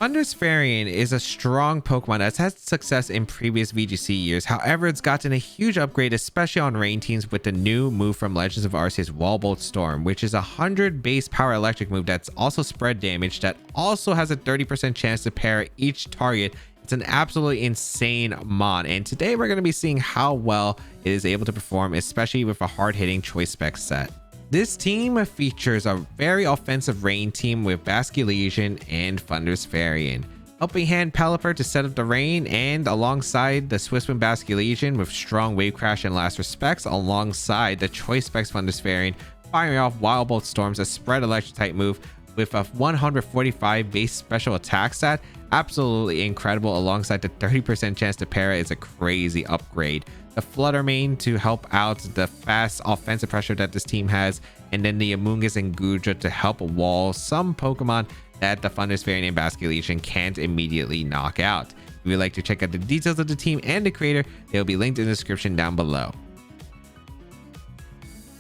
Thundurus Therian is a strong Pokemon that's had success in previous VGC years. However, it's gotten a huge upgrade, especially on rain teams, with the new move from Legends of Arceus, Wildbolt Storm, which is a 100 base power electric move that's also spread damage, that also has a 30% chance to parry each target. It's an absolutely insane mod, and today we're going to be seeing how well it is able to perform, especially with a hard-hitting choice spec set. This team features a very offensive rain team with Basculegion and Thundurus Therian. Helping Hand Pelipper to set up the rain, and alongside the Swisswind Basculegion with strong Wave Crash and Last Respects, alongside the choice specs Thundurus Therian, firing off Wild Bolt Storms, a spread electric type move with a 145 base special attack stat. Absolutely incredible, alongside the 30% chance to parry is a crazy upgrade. The Flutter Mane to help out the fast offensive pressure that this team has, and then the Amoonguss and Goodra to help wall some Pokemon that the Thundurus Therian and Basculegion can't immediately knock out. If you'd like to check out the details of the team and the creator, they'll be linked in the description down below.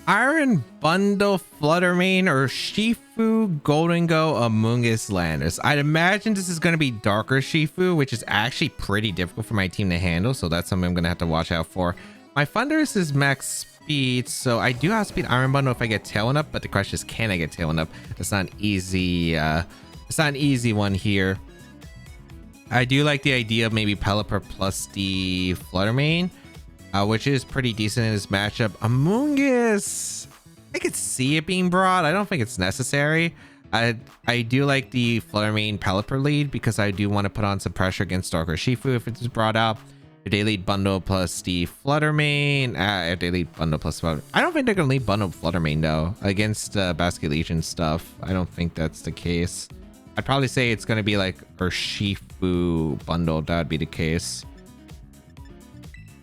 Iron Bundle Flutter Mane or Shifu Golden Go Amoonguss Landers. I'd imagine this is going to be darker Shifu, which is actually pretty difficult for my team to handle, so that's something I'm going to have to watch out for. My Thundurus is max speed, so I do have speed Iron Bundle if I get Tailwind up, but the question is, can I get Tailwind up? It's not an easy one here. I do like the idea of maybe Pelipper plus the Flutter Mane, which is pretty decent in this matchup. Amoonguss, I could see it being brought. I don't think it's necessary. I do like the Flutter Mane Pelipper lead because I do want to put on some pressure against Darker Shifu if it's brought out. If they lead bundle plus the Flutter Mane, if they lead bundle plus Flutter, I don't think they're gonna lead bundle Flutter Mane though against Basculegion stuff. I don't think that's the case. I'd probably say it's gonna be like Urshifu bundle. That'd be the case.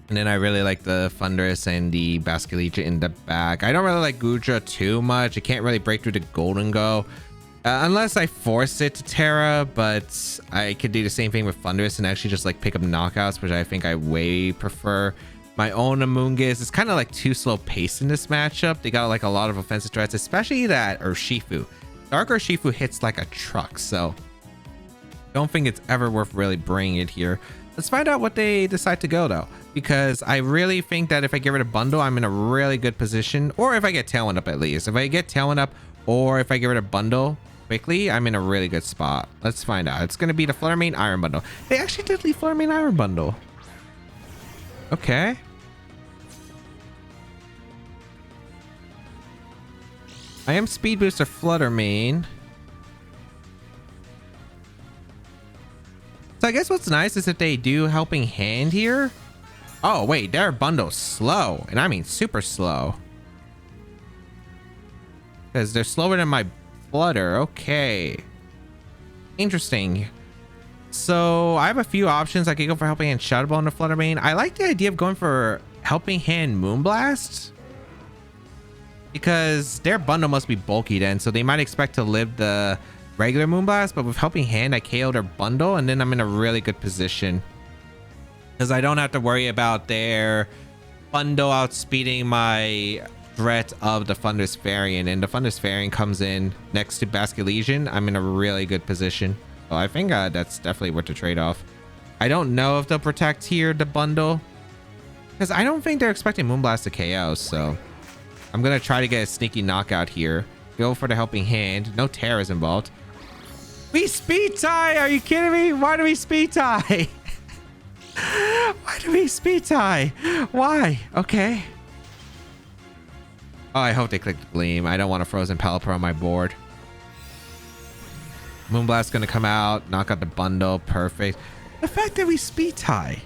And then I really like the Thundurus and the Basculegion in the back. I don't really like Goodra too much. It can't really break through the Golden Go unless I force it to Terra, but I could do the same thing with Thundurus and actually just like pick up knockouts, which I think I way prefer. My own Amoonguss is kind of like too slow paced in this matchup. They got like a lot of offensive threats, especially that Urshifu. Dark Urshifu hits like a truck, so don't think it's ever worth really bringing it here. Let's find out what they decide to go though, because I really think that if I get rid of bundle, I'm in a really good position, or if I get Tailwind up at least. If I get Tailwind up, or if I get rid of bundle quickly, I'm in a really good spot. Let's find out. It's going to be the Flutter Mane Iron Bundle. They actually did leave Flutter Mane Iron Bundle. Okay. I am Speed Booster Flutter Mane. So I guess what's nice is if they do Helping Hand here. Oh wait, their bundle's slow, and I mean super slow, because they're slower than my Flutter. Okay, interesting. So I have a few options. I could go for Helping Hand Shadow Ball on the Flutter Mane. I like the idea of going for Helping Hand Moonblast, because their bundle must be bulky then, so they might expect to live the regular Moonblast, but with Helping Hand I KO their bundle, and then I'm in a really good position because I don't have to worry about their bundle outspeeding my threat of the Thundurus Therian, and the Thundurus Therian comes in next to Basculegion. I'm in a really good position, so I think that's definitely worth the trade-off. I don't know if they'll protect here the bundle, because I don't think they're expecting Moonblast to KO, so I'm gonna try to get a sneaky knockout here. Go for the Helping Hand. No Terras involved. We speed tie! Are you kidding me? Why do we speed tie? Why do we speed tie? Why? Okay. Oh, I hope they clicked Gleam. I don't want a Frozen Pelipper on my board. Moonblast's gonna come out, knock out the bundle. Perfect. The fact that we speed tie.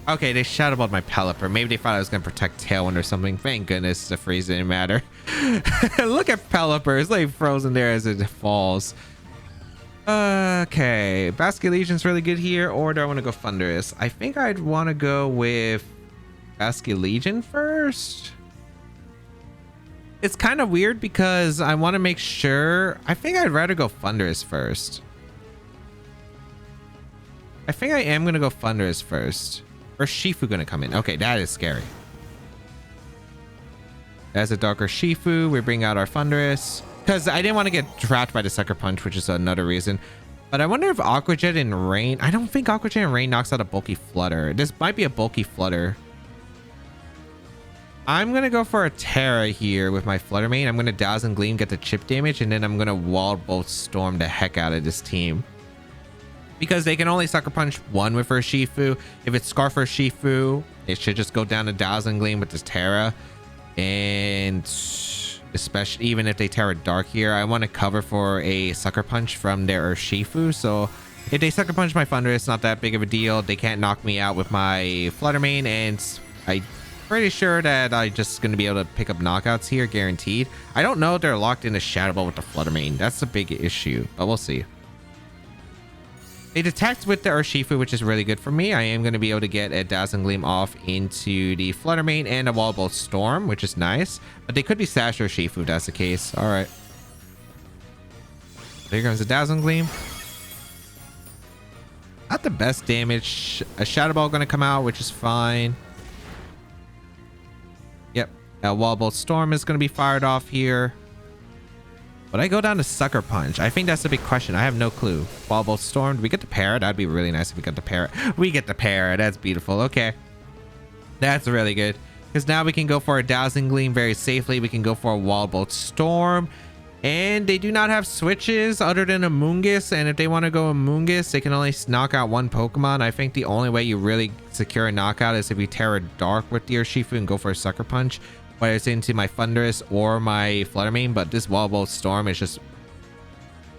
Okay, they Shadow Balled my Pelipper. Maybe they thought I was going to protect Tailwind or something. Thank goodness the freeze didn't matter. Look at Pelipper. It's like frozen there as it falls. Okay. Basculegion's really good here. Or do I want to go Thundurus? I think I'd want to go with Basculegion first. It's kind of weird because I want to make sure. I think I'd rather go Thundurus first. I think I am going to go Thundurus first. Or Shifu gonna come in? Okay, that is scary. As a darker Shifu, we bring out our Thundurus. because I didn't want to get trapped by the Sucker Punch, which is another reason. But I wonder if Aqua Jet and Rain... I don't think Aqua Jet and Rain knocks out a bulky Flutter. This might be a bulky Flutter. I'm going to go for a Terra here with my Flutter Mane. I'm going to Dazzling Gleam, get the chip damage, and then I'm going to Wildbolt Storm the heck out of this team. Because they can only Sucker Punch one with Urshifu. If it's Scarf Urshifu, it should just go down to Dazzling Gleam with this Terra. And especially even if they Terra Dark here, I want to cover for a Sucker Punch from their Urshifu. So if they Sucker Punch my Thundurus, it's not that big of a deal. They can't knock me out with my Flutter Mane, and I'm pretty sure that I'm just going to be able to pick up knockouts here, guaranteed. I don't know if they're locked into Shadow Ball with the Flutter Mane. That's a big issue, but we'll see. They detect with the Urshifu, which is really good for me. I am going to be able to get a Dazzling Gleam off into the Flutter Mane and a Wildbolt Storm, which is nice. But they could be Sash Urshifu if that's the case. All right. There comes the Dazzling Gleam. Not the best damage. A Shadow Ball going to come out, which is fine. Yep. A Wildbolt Storm is going to be fired off here. Would I go down to Sucker Punch? I think that's the big question. I have no clue. Wildbolt Storm. Do we get the Parrot? That'd be really nice if we got the Parrot. We get the Parrot. That's beautiful. Okay. That's really good. Because now we can go for a Dazzling Gleam very safely. We can go for a Wildbolt Storm. And they do not have switches other than Amoonguss. And if they want to go Amoonguss, they can only knock out one Pokemon. I think the only way you really secure a knockout is if you Terra Dark with the Urshifu and go for a Sucker Punch. Whether it's into my Thundurus or my Flutter Mane, but this Wildbolt Storm is just...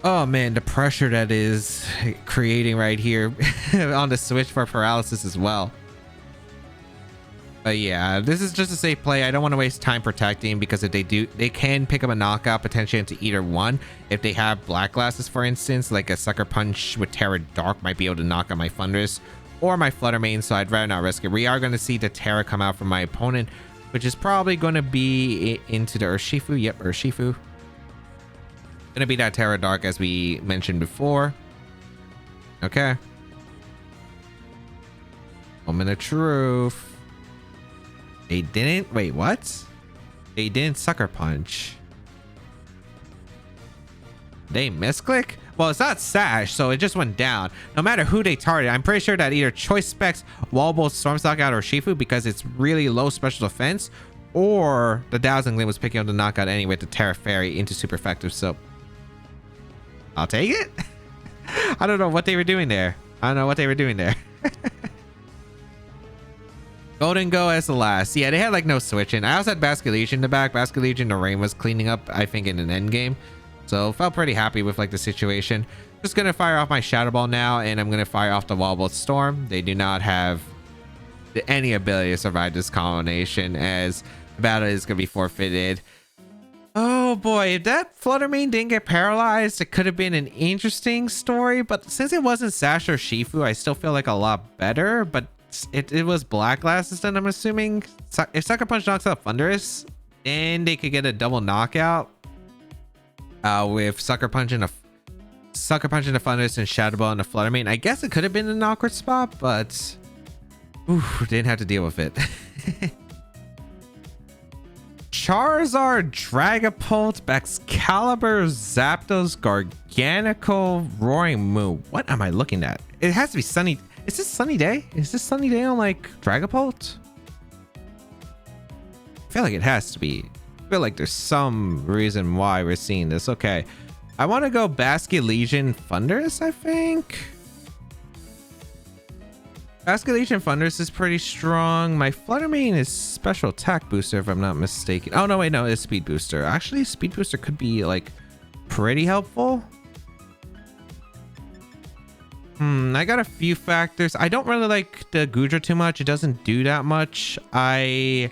Oh man, the pressure that is creating right here on the switch for paralysis as well. But yeah, this is just a safe play. I don't want to waste time protecting because if they do, they can pick up a knockout potentially into either one. If they have Black Glasses, for instance, like a Sucker Punch with Terra Dark might be able to knock out my Thundurus or my Flutter Mane, so I'd rather not risk it. We are going to see the Terra come out from my opponent, which is probably going to be into the Urshifu. Yep, Urshifu. Going to be that Terra Dark as we mentioned before. Okay. Moment of truth. They didn't... Wait, what? They didn't Sucker Punch. They misclick? Well, it's not Sash, so it just went down. No matter who they target, I'm pretty sure that either Choice Specs, Wildbolt, Storm Stock out, or Shifu because it's really low special defense, or the Dazzling Gleam was picking up the knockout anyway to Terra Fairy into super effective, so I'll take it. I don't know what they were doing there. Golden Go as the last. Yeah, they had like no switching. I also had Basculegion in the back. Basculegion, the rain was cleaning up, I think, in an end game. So felt pretty happy with like the situation. Just gonna fire off my Shadow Ball now, and I'm gonna fire off the Wildbolt Storm. They do not have any ability to survive this combination, as the battle is gonna be forfeited. Oh boy, if that Flutter Mane didn't get paralyzed, it could have been an interesting story. But since it wasn't Sash or Shifu, I still feel like a lot better. But it was Black Glasses, then I'm assuming. If Sucker Punch knocks out Thundurus, then they could get a double knockout. With Sucker Punch and a Thundurus and Shadow Ball and a Flutter Mane. I guess it could have been an awkward spot, but didn't have to deal with it. Charizard, Dragapult, Excalibur, Zapdos, Garganacl, Roaring Moon. What am I looking at? It has to be sunny. Is this sunny day? Is this sunny day on like Dragapult? I feel like it has to be. I feel like there's some reason why we're seeing this. Okay, I want to go Basculegion Thundurus, I think. Basculegion Thundurus is pretty strong. My Flutter Mane is special attack booster if I'm not mistaken. Oh no, wait, no, it's speed booster. Actually, speed booster could be like pretty helpful. I got a few factors. I don't really like the Goodra too much. It doesn't do that much. I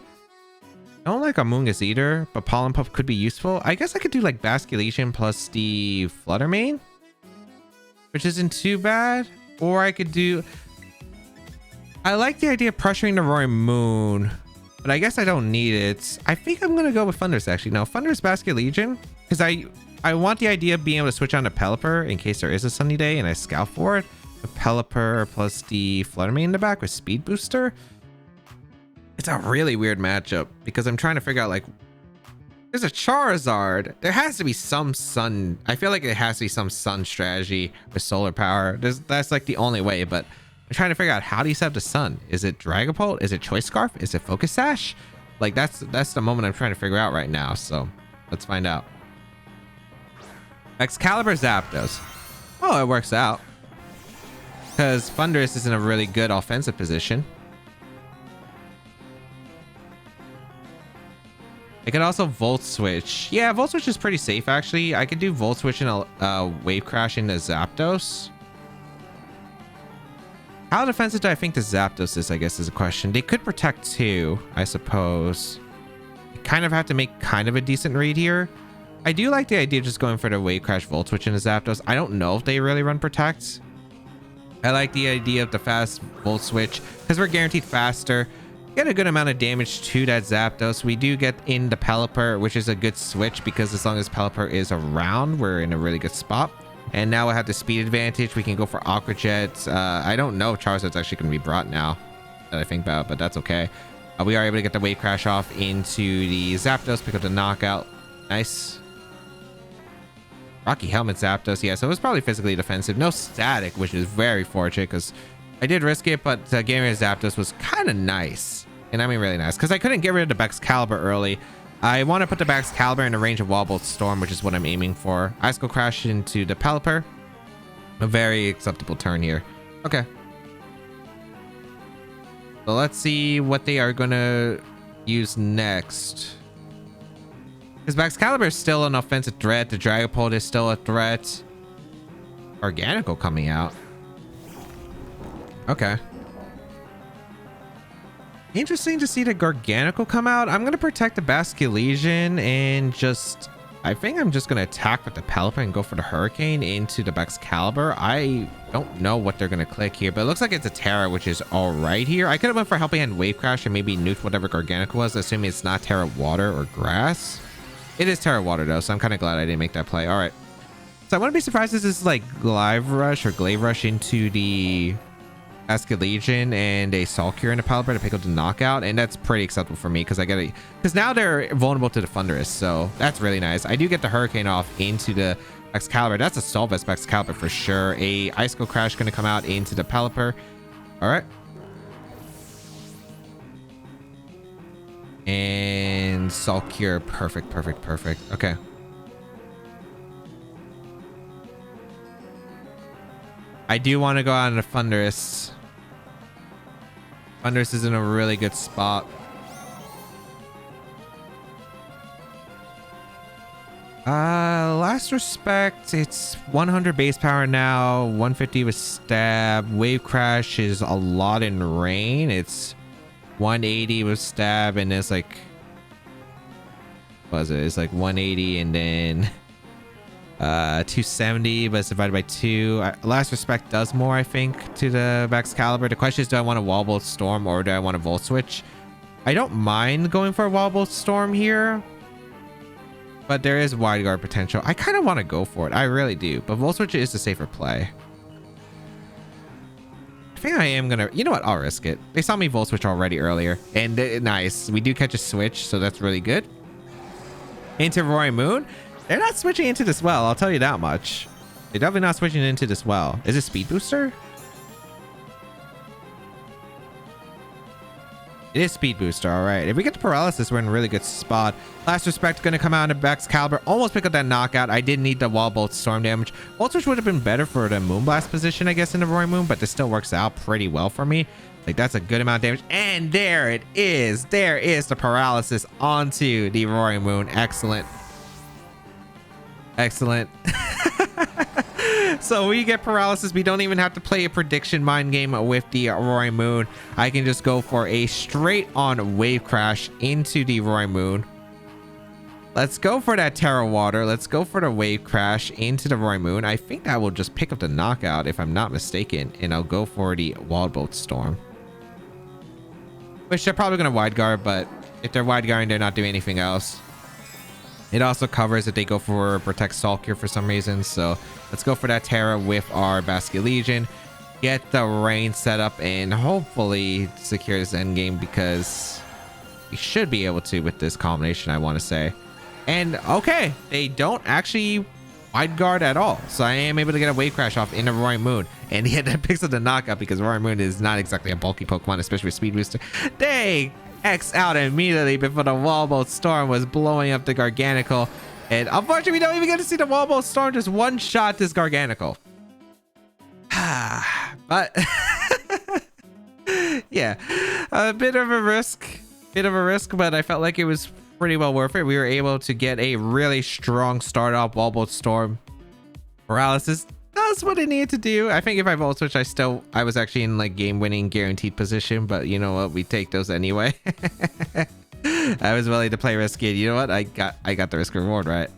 don't like Amoonguss either, but Pollen Puff could be useful. I guess I could do like Basculegion plus the Flutter Mane, which isn't too bad. Or I could do... I like the idea of pressuring the Roaring Moon, but I guess I don't need it. I think I'm going to go with Thundurus actually. No, Thundurus Basculegion, because I want the idea of being able to switch on to Pelipper in case there is a sunny day and I scout for it. The Pelipper plus the Flutter Mane in the back with Speed Booster. It's a really weird matchup because I'm trying to figure out like There's a Charizard. There has to be some sun. I feel like it has to be some sun strategy with solar power. That's like the only way, but I'm trying to figure out how do you set up the sun? Is it Dragapult? Is it Choice Scarf? Is it Focus Sash? Like that's the moment I'm trying to figure out right now. So let's find out. Excalibur Zapdos. Oh, it works out. Because Thundurus is in a really good offensive position. I could also Volt Switch. Yeah, Volt Switch is pretty safe, actually. I could do Volt Switch and a Wave Crash into Zapdos. How defensive do I think the Zapdos is, I guess, is a question. They could protect too, I suppose. You kind of have to make kind of a decent read here. I do like the idea of just going for the Wave Crash Volt Switch into Zapdos. I don't know if they really run Protect. I like the idea of the fast Volt Switch because we're guaranteed faster. Get a good amount of damage to that Zapdos. We do get in the Pelipper, which is a good switch because as long as Pelipper is around, we're in a really good spot. And now we have the speed advantage. We can go for Aqua Jet. I don't know if Charizard's actually going to be brought now that I think about it, but that's okay. We are able to get the Wave Crash off into the Zapdos, pick up the knockout. Nice. Rocky Helmet Zapdos. Yeah, so it was probably physically defensive. No static, which is very fortunate because I did risk it, but getting rid of Zapdos was kind of nice. And I mean really nice because I couldn't get rid of the Excalibur early. I want to put the Excalibur in the range of Wildbolt Storm, which is what I'm aiming for. Ice Cold Crash into the Pelipper. A very acceptable turn here. Okay. So let's see what they are going to use next. Because Excalibur is still an offensive threat. The Dragapult is still a threat. Organical coming out. Okay. Interesting to see the Garganical come out. I'm going to protect the Basculegion and just... I think I'm just going to attack with the Pelipper and go for the Hurricane into the Excalibur. I don't know what they're going to click here, but it looks like it's a Terra, which is all right here. I could have went for Helping Hand Wave Crash and maybe nuked whatever Garganical was, assuming it's not Terra Water or Grass. It is Terra Water, though, so I'm kind of glad I didn't make that play. All right. So I wouldn't be surprised if this is like Glaive Rush or Glaive Rush into the... Basculegion and a Salcure and a Pelipper to pick up the knockout, and that's pretty acceptable for me because I get it because now they're vulnerable to the Thundurus, so that's really nice. I do get the Hurricane off into the Excalibur. That's a Solvest Excalibur for sure. A Ice Cold Crash going to come out into the Pelipper. All right, and Salcure. Perfect. Okay. I do want to go out on the Thundurus. Thundurus is in a really good spot. Last Respect, it's 100 base power now, 150 with Stab. Wave Crash is a lot in Rain. It's 180 with Stab, and it's like... What was it? It's like 180 and then... 270, but it's divided by 2. Last Respect does more, I think, to the Excalibur. The question is, do I want a Wildbolt Storm or do I want a Volt Switch? I don't mind going for a Wildbolt Storm here, but there is Wide Guard potential. I kind of want to go for it. I really do, but Volt Switch is the safer play. I think I am gonna... You know what? I'll risk it. They saw me Volt Switch already earlier, and nice. We do catch a switch, so that's really good. Into Roaring Moon. They're not switching into this well, I'll tell you that much. They're definitely not switching into this well. Is it Speed Booster? It is Speed Booster, all right. If we get the Paralysis, we're in a really good spot. Last Respect going to come out in the Excalibur. Almost pick up that knockout. I did need the Wildbolt Storm damage. Volt Switch would have been better for the Moonblast position, I guess, in the Roaring Moon, but this still works out pretty well for me. Like, that's a good amount of damage. And there it is. There is the Paralysis onto the Roaring Moon. Excellent. Excellent. So we get Paralysis. We don't even have to play a prediction mind game with the Roaring Moon. I can just go for a straight on Wave Crash into the Roaring Moon. Let's go for that Terra Water. Let's go for the Wave Crash into the Roaring Moon. I think that will just pick up the knockout if I'm not mistaken, and I'll go for the Wildbolt Storm, which they're probably going to Wide Guard, but if they're Wide Guarding, they're not doing anything else. It also covers if they go for Protect Salcure for some reason. So let's go for that Terra with our Basculegion. Get the Rain set up and hopefully secure this end game because we should be able to with this combination, I want to say. And okay, they don't actually wide guard at all. So I am able to get a Wave Crash off into Roaring Moon. And he had that picks up the knockout because Roaring Moon is not exactly a bulky Pokemon, especially with Speed Booster. They X out immediately before the Wildbolt Storm was blowing up the Garganacl. And unfortunately, we don't even get to see the Wildbolt Storm just one-shot this Garganacl. But yeah, a bit of a risk, but I felt like it was pretty well worth it. We were able to get a really strong start off. Wildbolt Storm paralysis. That's what it needed to do. I think if I volt switch, I was actually in like game winning guaranteed position, but you know what? We take those anyway. I was willing to play risky. You know what? I got the risk reward, right?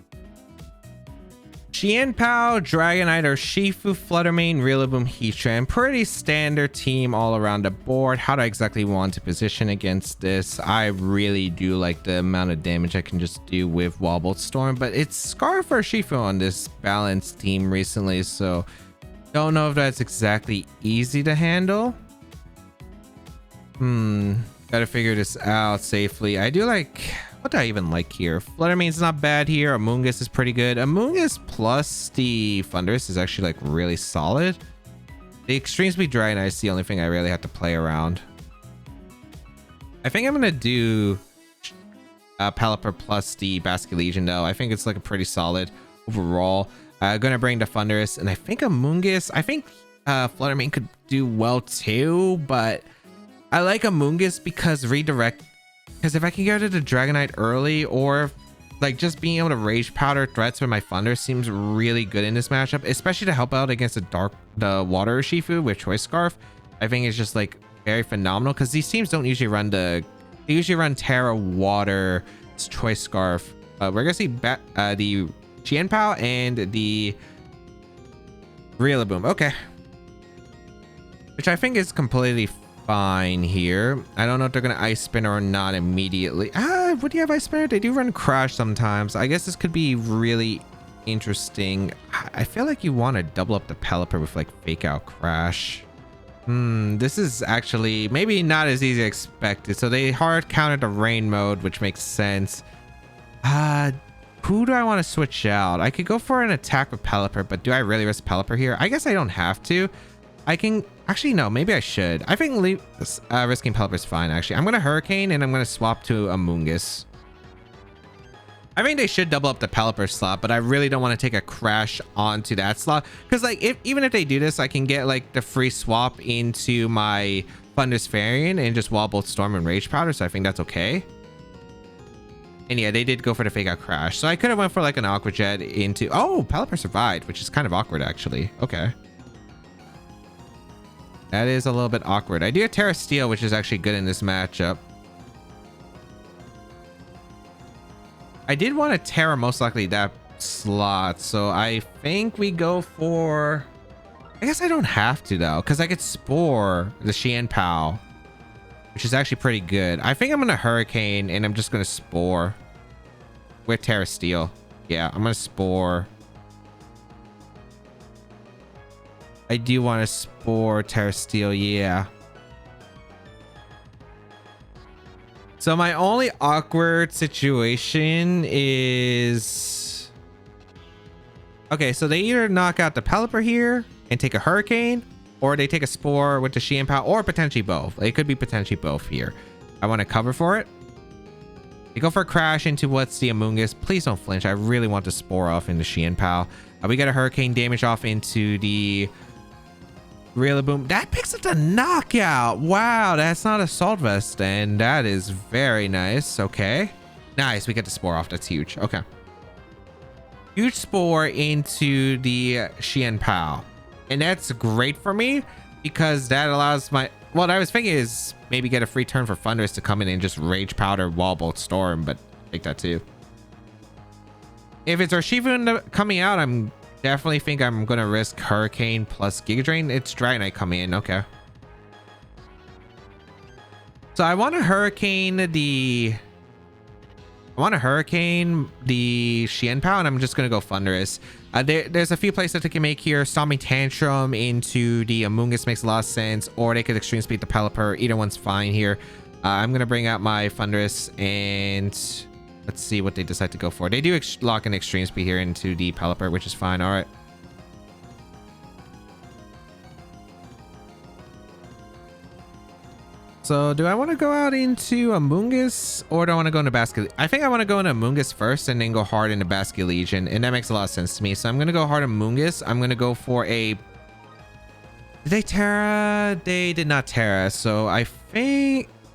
Qianpao, Dragonite, or Shifu, Fluttermane, Rillaboom, Heatran. Pretty standard team all around the board. How do I exactly want to position against this? I really do like the amount of damage I can just do with Wildbolt Storm, but it's Scarf or Shifu on this balanced team recently, so don't know if that's exactly easy to handle. Gotta figure this out safely. I do like... What do I even like here? Fluttermane's not bad here. Amoonguss is pretty good. Amoonguss plus the Thundurus is actually like really solid. The Extreme Speed Dragonite is the only thing I really have to play around. I think I'm gonna do Pelipper plus the Basket Legion though. I think it's like a pretty solid overall. Gonna bring the Thundurus, and I think Amoonguss. I think Fluttermane could do well too, but I like Amoonguss because redirect. Because if I can get rid of the Dragonite early, or like just being able to Rage Powder threats with my Thunder seems really good in this matchup, especially to help out against the Water Shifu with Choice Scarf. I think it's just like very phenomenal because these teams don't usually run they usually run Terra, Water, Choice Scarf. We're gonna see the Qianpao and the Rillaboom. Okay, which I think is completely fine here. I don't know if they're gonna Ice Spinner or not immediately. Would you have Ice Spinner? They do run Crash sometimes. I guess this could be really interesting. I feel like you want to double up the Pelipper with like Fake Out Crash. This is actually maybe not as easy as expected. So they hard countered the Rain mode, which makes sense. Who do I want to switch out? I could go for an attack with Pelipper, but do I really risk Pelipper here? I guess I don't have to. I can actually, no, maybe I should. I think risking Pelipper is fine. Actually, I'm gonna Hurricane and I'm gonna swap to Amoonguss. I think they should double up the Pelipper slot, but I really don't want to take a Crash onto that slot because like even if they do this, I can get like the free swap into my Thundurus Therian and just Wildbolt Storm and Rage Powder, so I think that's okay. And yeah, they did go for the Fake Out Crash, so I could have went for like an Aqua Jet into... Oh, Pelipper survived, which is kind of awkward actually. Okay. That is a little bit awkward. I do have Terra Steel, which is actually good in this matchup. I did want to Terra most likely that slot, so I think we go for... I guess I don't have to though, because I could Spore the Qianpao, which is actually pretty good. I think I'm gonna Hurricane and I'm just gonna Spore with Terra Steel. Yeah, I'm gonna Spore. I do want to Spore Terra Steel, yeah. So my only awkward situation is... Okay, so they either knock out the Pelipper here and take a Hurricane, or they take a Spore with the Qianpao, or potentially both. It could be potentially both here. I want to cover for it. They go for a Crash into what's the Amoonguss. Please don't flinch. I really want to Spore off into Qianpao. We got a Hurricane damage off into the... Rillaboom. That picks up the knockout. Wow, that's not Assault Vest, and that is very nice. Okay, nice. We get the Spore off. That's huge. Okay, huge Spore into the Qianpao, and that's great for me because that allows my... What I was thinking is maybe get a free turn for Thundurus to come in and just Rage Powder Wildbolt Storm, but take that too. If it's Urshifu coming out, I'm definitely think I'm gonna risk Hurricane plus Giga Drain. It's Dragonite coming in. Okay, so I want to Hurricane the Qianpao, and I'm just gonna go Thundurus. There's a few plays that they can make here. Stomping Tantrum into the Amoonguss makes a lot of sense, or they could Extreme Speed the Pelipper. Either one's fine here. I'm gonna bring out my Thundurus and Let's see what they decide to go for. They do lock an extreme speed here into the Pelipper, which is fine. All right. So do I want to go out into Amoonguss or do I want to go into Basket? I think I want to go into Amoonguss first and then go hard into Basket Legion. And that makes a lot of sense to me. So I'm going to go hard Amoonguss. I'm going to go for a... Did they Terra? They did not Terra. So I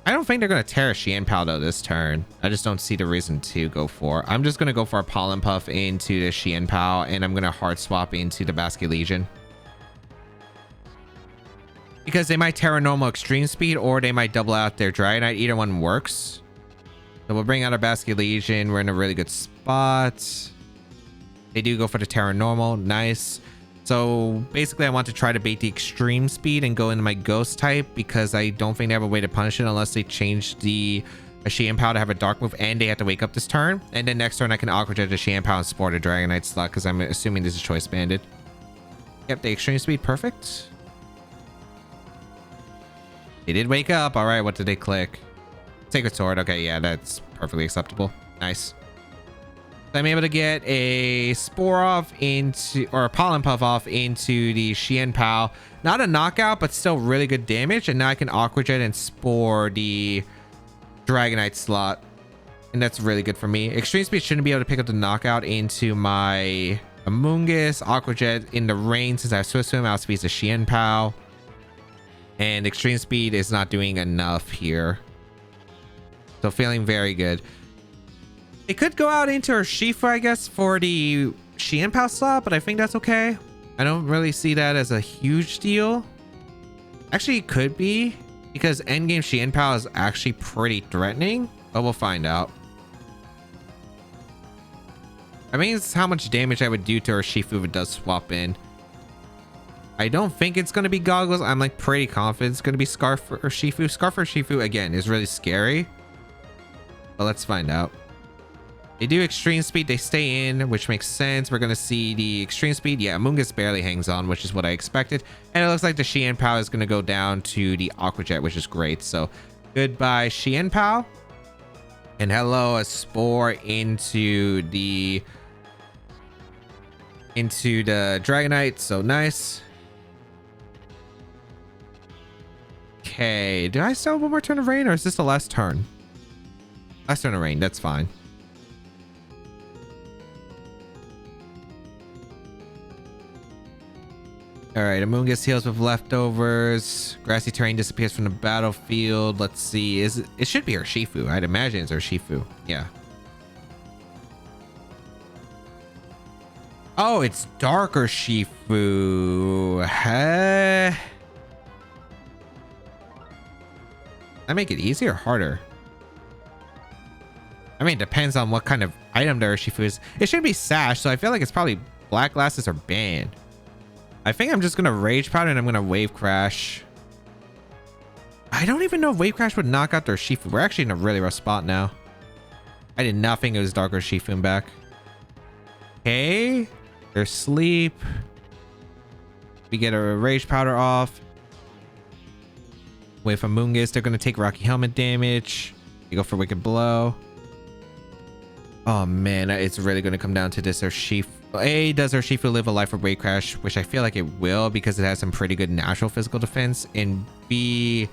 don't think they're going to Terra Xianpao though this turn. I just don't see the reason to go for. I'm just going to go for a Pollen Puff into the Xianpao and I'm going to hard swap into the Basket Legion. Because they might Terra normal extreme speed or they might double out their Dragonite. Either one works. So we'll bring out our Basket Legion. We're in a really good spot. They do go for the Terra normal. Nice. So basically I want to try to bait the extreme speed and go into my ghost type because I don't think they have a way to punish it unless they change the Xianpao to have a dark move and they have to wake up this turn. And then next turn I can Aqua Jet the Xianpao and sport a Dragonite slot because I'm assuming this is choice banded. Yep, the extreme speed, perfect. They did wake up. All right, what did they click? Sacred Sword. Okay, yeah, that's perfectly acceptable. Nice. So I'm able to get a Spore off into, or a Pollen Puff off into the Xianpao. Not a knockout, but still really good damage. And now I can Aqua Jet and Spore the Dragonite slot. And that's really good for me. Extreme Speed shouldn't be able to pick up the knockout into my Amoonguss. Aqua Jet in the rain since I have Swift Swim. Outspeeds the Xianpao. And extreme speed is not doing enough here. So feeling very good. They could go out into Urshifu, I guess, for the Xianpao slot, but I think that's okay. I don't really see that as a huge deal. Actually, it could be because endgame Xianpao is actually pretty threatening, but we'll find out. I mean, it's how much damage I would do to Urshifu if it does swap in. I don't think it's going to be Goggles. I'm like pretty confident it's going to be Scarf or Urshifu. Scarf or Urshifu, again, is really scary. But let's find out. They do extreme speed. They stay in, which makes sense. We're going to see the extreme speed. Yeah, Amoonguss barely hangs on, which is what I expected. And it looks like the Xianpao is going to go down to the Aqua Jet, which is great. So goodbye, Xianpao. And hello, a Spore into the Dragonite. So nice. Okay, did I still have one more turn of rain or is this the last turn? Last turn of rain, that's fine. All right, Amoonguss heals with leftovers. Grassy terrain disappears from the battlefield. Let's see, it should be Urshifu. I'd imagine it's Urshifu. Yeah. Oh, it's Dark Urshifu. That make it easier or harder? I mean, it depends on what kind of item the Urshifu is. It should be Sash, so I feel like it's probably Black Glasses or Banned. I think I'm just gonna Rage Powder and I'm gonna Wave Crash. I don't even know if Wave Crash would knock out the Urshifu. We're actually in a really rough spot now. I did not think it was Dark Urshifu back. Okay, there's Sleep. We get a Rage Powder off. With Amoonguss, they're going to take Rocky Helmet damage. You go for Wicked Blow. Oh man, it's really going to come down to this Urshifu. A, does Urshifu live a life of Wave Crash? Which I feel like it will because it has some pretty good natural physical defense. And B,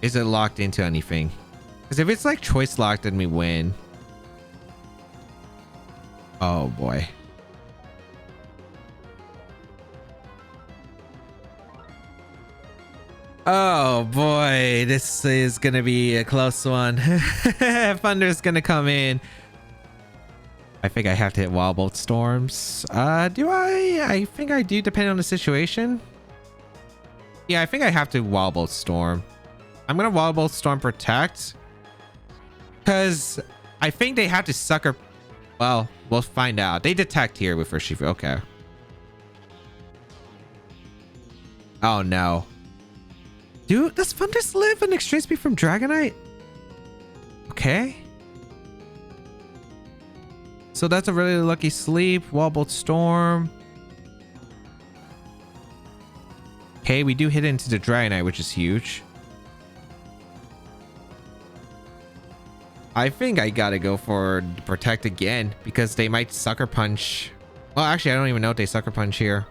is it locked into anything? Because if it's like choice locked, then we win. Oh boy. Oh boy, this is gonna be a close one. Thunder's gonna come in. I think I have to hit Wildbolt Storms. Do I? I think I do, depending on the situation. Yeah, I think I have to Wildbolt Storm. I'm gonna Wildbolt Storm Protect. Because I think they have to sucker. Well, we'll find out. They detect here with Urshifu. Okay. Oh no. Dude, does Thundurus live an extreme speed from Dragonite? Okay. So that's a really lucky sleep. Wildbolt Storm. Okay, we do hit into the Dragonite, which is huge. I think I gotta go for protect again because they might sucker punch. Well, actually, I don't even know if they sucker punch here.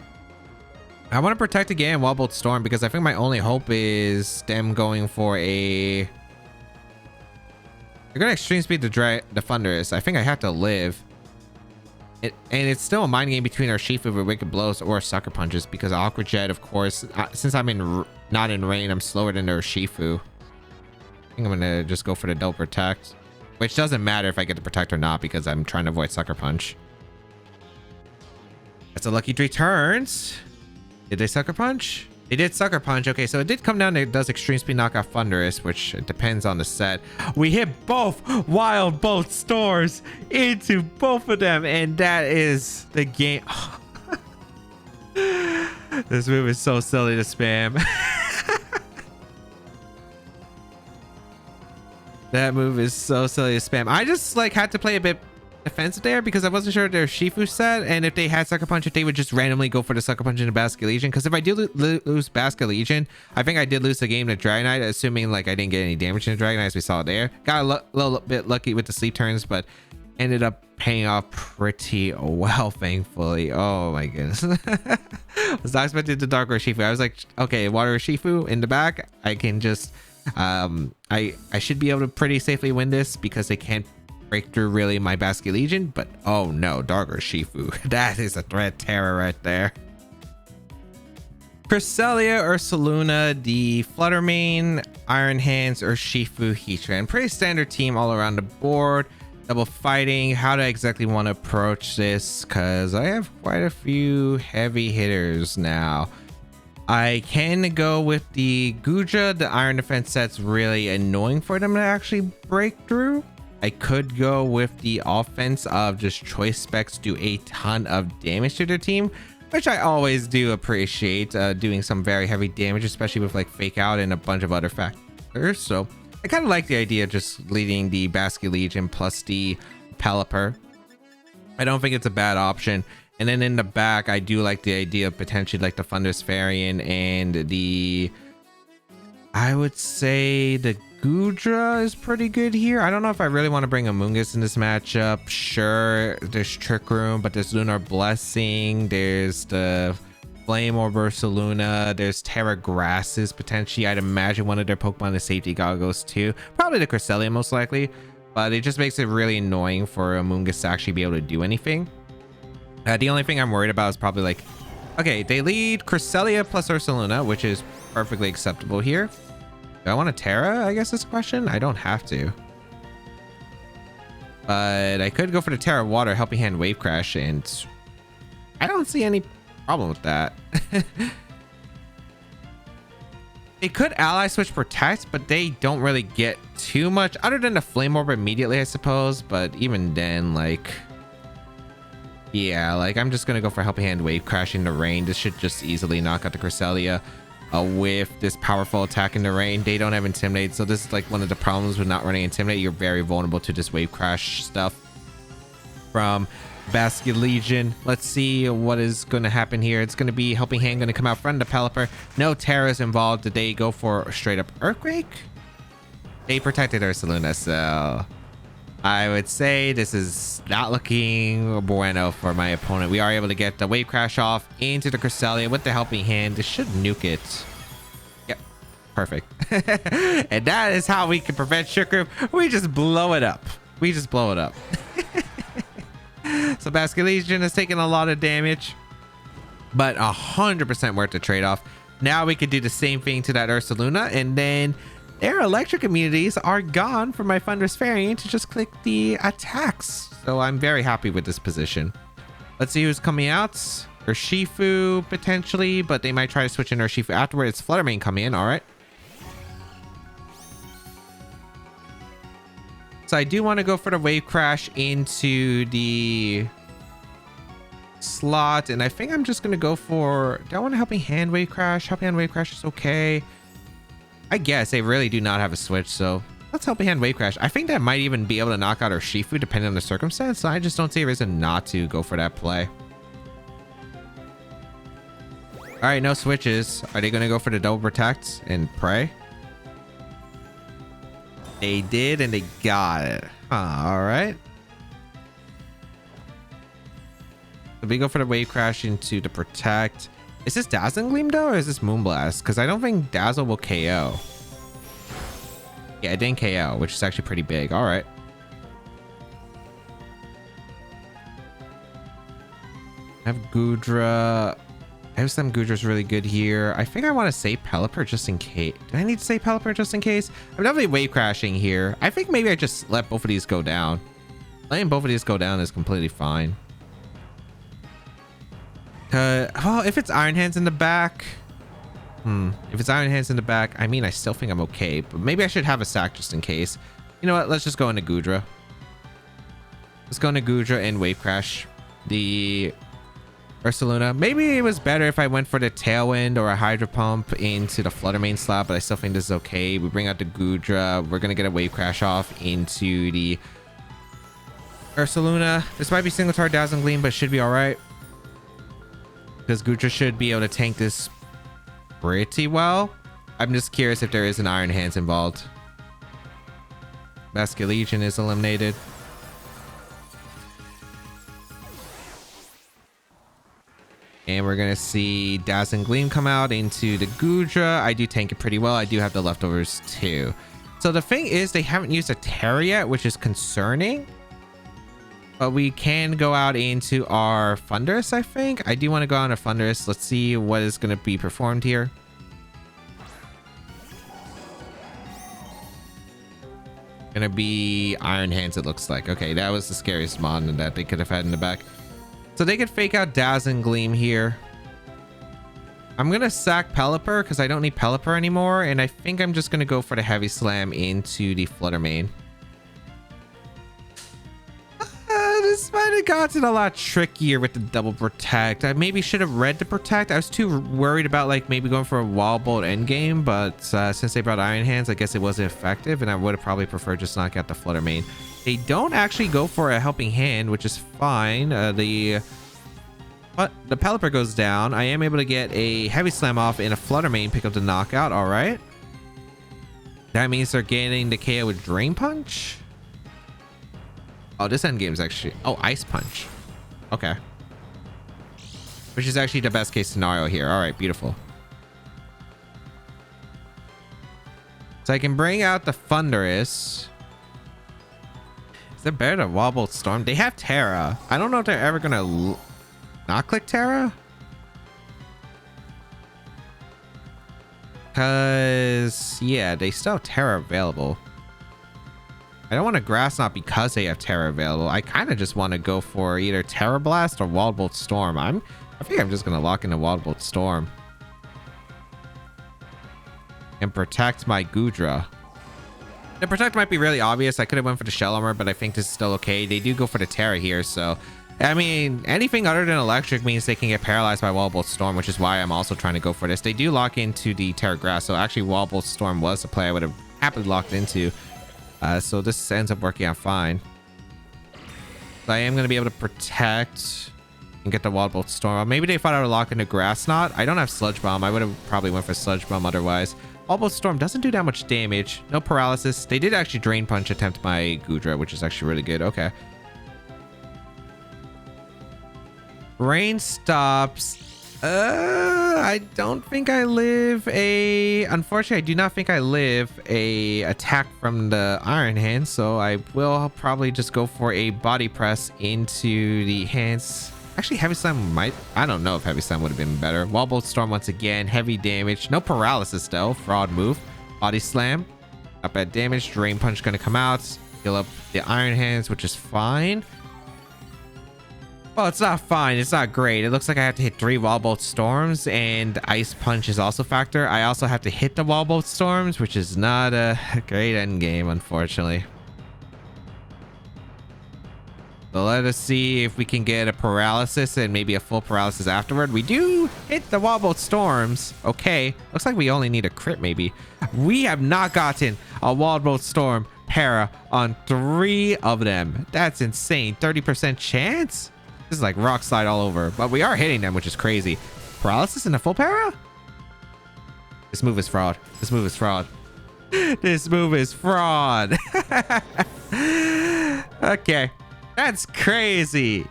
I want to protect again Wildbolt Storm because I think my only hope is them going for a... They're gonna extreme speed the Thundurus. I think I have to live. And it's still a mind game between our Shifu with Wicked Blows or Sucker Punches because Aqua Jet, of course, since I'm not in rain, I'm slower than their Shifu. I think I'm gonna just go for the double protect, which doesn't matter if I get the protect or not because I'm trying to avoid Sucker Punch. That's a lucky 3 turns. Did they Sucker Punch? They did Sucker Punch. Okay, so it did come down to it does extreme speed knock off Thundurus, which depends on the set. We hit both Wildbolt Storms into both of them, and that is the game. This move is so silly to spam. That move is so silly to spam. I just like had to play a bit defensive there because I wasn't sure their Shifu set, and if they had Sucker Punch, if they would just randomly go for the Sucker Punch into Basket Legion. Because if I do lose Basket Legion, I think I did lose the game to Dragonite, assuming like I didn't get any damage in the Dragonite as we saw there. Got a little bit lucky with the sleep turns, but ended up paying off pretty well, thankfully. Oh my goodness. Was not expecting the Dark Road Shifu. I was like, okay, Water Shifu in the back. I can just I should be able to pretty safely win this because they can't break through really my Basket Legion, but oh no, Darker Shifu. That is a threat terror right there. Cresselia, Ursaluna, the Fluttermane, Iron Hands, or Shifu Heatran. Pretty standard team all around the board. Double fighting. How do I exactly want to approach this? Because I have quite a few heavy hitters now. I can go with the Guja. The Iron Defense set's really annoying for them to actually break through. I could go with the offense of just choice specs do a ton of damage to their team, which I always do appreciate, doing some very heavy damage, especially with like Fake Out and a bunch of other factors. So I kind of like the idea of just leading the Basket Legion plus the Pelipper. I don't think it's a bad option. And then in the back, I do like the idea of potentially like the Thundurus Therian and the, I would say the Gudra is pretty good here. I don't know if I really want to bring Amoonguss in this matchup. Sure, there's Trick Room, but there's Lunar Blessing. There's the Flame Orb Ursaluna. There's Terra Grasses potentially. I'd imagine one of their Pokemon is Safety Goggles too. Probably the Cresselia most likely, but it just makes it really annoying for Amoonguss to actually be able to do anything. The only thing I'm worried about is probably like, okay, they lead Cresselia plus Ursaluna, which is perfectly acceptable here. Do I want a Terra? I guess is the question. I don't have to. But I could go for the Terra Water, Helping Hand Wave Crash, and I don't see any problem with that. They could ally switch Protect, but they don't really get too much other than the Flame Orb immediately, I suppose. But even then, like, yeah, like I'm just gonna go for Helping Hand Wave Crash in the rain. This should just easily knock out the Cresselia. With this powerful attack in the rain. They don't have Intimidate, so this is like one of the problems with not running Intimidate. You're very vulnerable to this Wave Crash stuff from Basket Legion. Let's see what is going to happen here. It's going to be Helping Hand going to come out front of the Pelipper. No Terras involved. Did they go for a straight up Earthquake? They protected Ursaluna, so I would say this is not looking bueno for my opponent. We are able to get the Wave Crash off into the Cresselia with the Helping Hand. This should nuke it. Yep, perfect. And that is how we can prevent Trick Room. We just blow it up. We just blow it up. So Basket Legion has taken a lot of damage, but 100% worth the trade-off. Now we could do the same thing to that Ursaluna, and then their electric immunities are gone for my Thundurus Therian to just click the attacks. So I'm very happy with this position. Let's see who's coming out. Urshifu potentially, but they might try to switch in Urshifu afterwards. It's Fluttermane coming in. All right. So I do want to go for the Wave Crash into the slot, and I think I'm just going to go for, do I want to Helping Hand Wave Crash? Helping Hand Wave Crash is okay. I guess they really do not have a switch, so let's Helping Hand Wave Crash. I think that might even be able to knock out Urshifu depending on the circumstance, so I just don't see a reason not to go for that play. All right, no switches. Are they going to go for the double protect and pray? They did, and they got it. All right. So we go for the Wave Crash into the Protect. Is this Dazzling Gleam though, or is this Moonblast? Because I don't think Dazzle will KO. Yeah, it didn't KO, which is actually pretty big. All right. I have Goodra. I have some Goodra's really good here. I think I want to save Pelipper just in case. Do I need to save Pelipper just in case? I'm definitely Wave Crashing here. I think maybe I just let both of these go down. Letting both of these go down is completely fine. Well, if it's Iron Hands in the back. If it's Iron Hands in the back, I mean, I still think I'm okay. But maybe I should have a sack just in case. You know what? Let's just go into Goodra. Let's go into Goodra and Wave Crash the Ursaluna. Maybe it was better if I went for the Tailwind or a Hydro Pump into the Flutter Mane slot, but I still think this is okay. We bring out the Goodra. We're going to get a Wave Crash off into the Ursaluna. This might be single target Dazzling Gleam, but it should be all right. Because Goodra should be able to tank this pretty well. I'm just curious if there is an Iron Hands involved. Basculegion is eliminated. And we're going to see Dazzling Gleam come out into the Goodra. I do tank it pretty well. I do have the leftovers too. So the thing is, they haven't used a Terra yet, which is concerning. But we can go out into our Thundurus, I think. I do want to go on a Thundurus. Let's see what is going to be performed here. Going to be Iron Hands, it looks like. Okay, that was the scariest mon that they could have had in the back. So they could fake out Dazzling Gleam here. I'm going to sack Pelipper because I don't need Pelipper anymore. And I think I'm just going to go for the Heavy Slam into the Flutter Mane. This might have gotten a lot trickier with the double Protect. I maybe should have read the Protect. I was too worried about like maybe going for a Wildbolt endgame, but since they brought Iron Hands, I guess it wasn't effective, and I would have probably preferred just knock out the Flutter Mane. They don't actually go for a Helping Hand, which is fine. The Pelipper goes down. I am able to get a Heavy Slam off and a Flutter Mane, pick up the knockout. All right. That means they're getting the KO with Drain Punch. Oh, this endgame is actually... Oh, Ice Punch. Okay. Which is actually the best case scenario here. All right, beautiful. So I can bring out the Thundurus. Is it better to Wildbolt Storm? They have Terra. I don't know if they're ever going to not click Terra. Because, yeah, they still have Terra available. I don't want to Grass Knot because they have Terra available. I kind of just want to go for either Terra Blast or Wildbolt Storm. I think I'm just going to lock into Wildbolt Storm. And protect my Goodra. The Protect might be really obvious. I could have went for the Shell Armor, but I think this is still okay. They do go for the Terra here, so... I mean, anything other than Electric means they can get paralyzed by Wildbolt Storm, which is why I'm also trying to go for this. They do lock into the Terra Grass, so actually Wildbolt Storm was the play I would have happily locked into. So this ends up working out fine. So I am going to be able to protect and get the Wildbolt Storm. Maybe they thought I would lock into Grass Knot. I don't have Sludge Bomb. I would have probably went for Sludge Bomb otherwise. Wildbolt Storm doesn't do that much damage. No paralysis. They did actually Drain Punch attempt my Goodra, which is actually really good. Okay. Rain stops. I don't think I live a... Unfortunately, I do not think I live a attack from the Iron Hand, so I will probably just go for a Body Press into the hands. Actually, Heavy Slam might... I don't know if Heavy Slam would have been better. Wildbolt Storm once again. Heavy damage. No paralysis, though. Fraud move. Body Slam. Not bad damage. Drain Punch going to come out. Heal up the Iron Hands, which is fine. Well, it's not fine. It's not great. It looks like I have to hit 3 Wildbolt Storms, and Ice Punch is also a factor. I also have to hit the Wildbolt Storms, which is not a great end game, unfortunately. So let us see if we can get a paralysis and maybe a full paralysis afterward. We do hit the Wildbolt Storms. Okay. Looks like we only need a crit, maybe. We have not gotten a Wildbolt Storm para on 3 of them. That's insane. 30% chance? This is like Rock Slide all over, but we are hitting them, which is crazy. Paralysis in a full para? This move is fraud. This move is fraud. This move is fraud. Okay, that's crazy.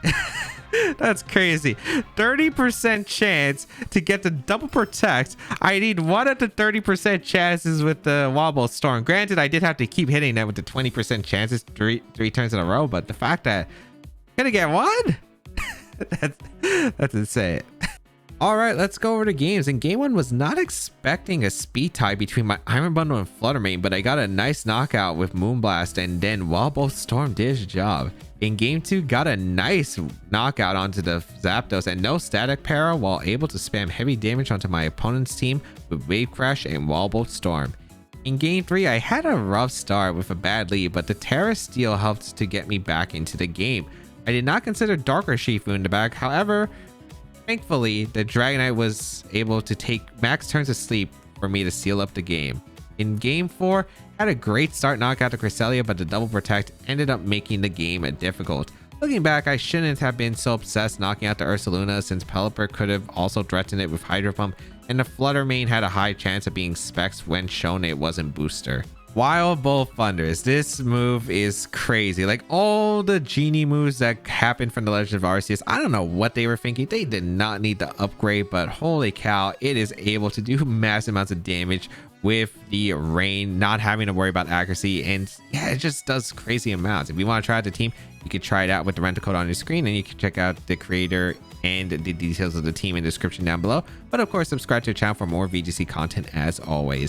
That's crazy. 30% chance to get the double protect. I need 1 of the 30% chances with the Wildbolt Storm. Granted, I did have to keep hitting that with the 20% chances three turns in a row, but the fact that I'm gonna get 1? that's insane. All right, let's go over to games. In game 1, was not expecting a speed tie between my Iron Bundle and Flutter Mane, but I got a nice knockout with Moonblast, and then Wildbolt Storm did his job. In game 2, got a nice knockout onto the Zapdos and no static para, while able to spam heavy damage onto my opponent's team with Wave Crash and Wildbolt Storm. In game 3, I had a rough start with a bad lead, but the Terra Steel helped to get me back into the game. I did not consider Darker Shifu in the back, however, thankfully, the Dragonite was able to take max turns of sleep for me to seal up the game. In game 4, had a great start knockout to Cresselia, but the double protect ended up making the game difficult. Looking back, I shouldn't have been so obsessed knocking out the Ursaluna, since Pelipper could have also threatened it with Hydro Pump, and the Flutter Mane had a high chance of being Specs when shown it wasn't booster. Wildbolt Thundurus. This move is crazy. Like all the genie moves that happened from the Legend of Arceus, I don't know what they were thinking. They did not need the upgrade, but holy cow, it is able to do massive amounts of damage with the rain, not having to worry about accuracy, and yeah, it just does crazy amounts. If you want to try out the team, you can try it out with the rental code on your screen, and you can check out the creator and the details of the team in the description down below. But of course, subscribe to the channel for more VGC content as always.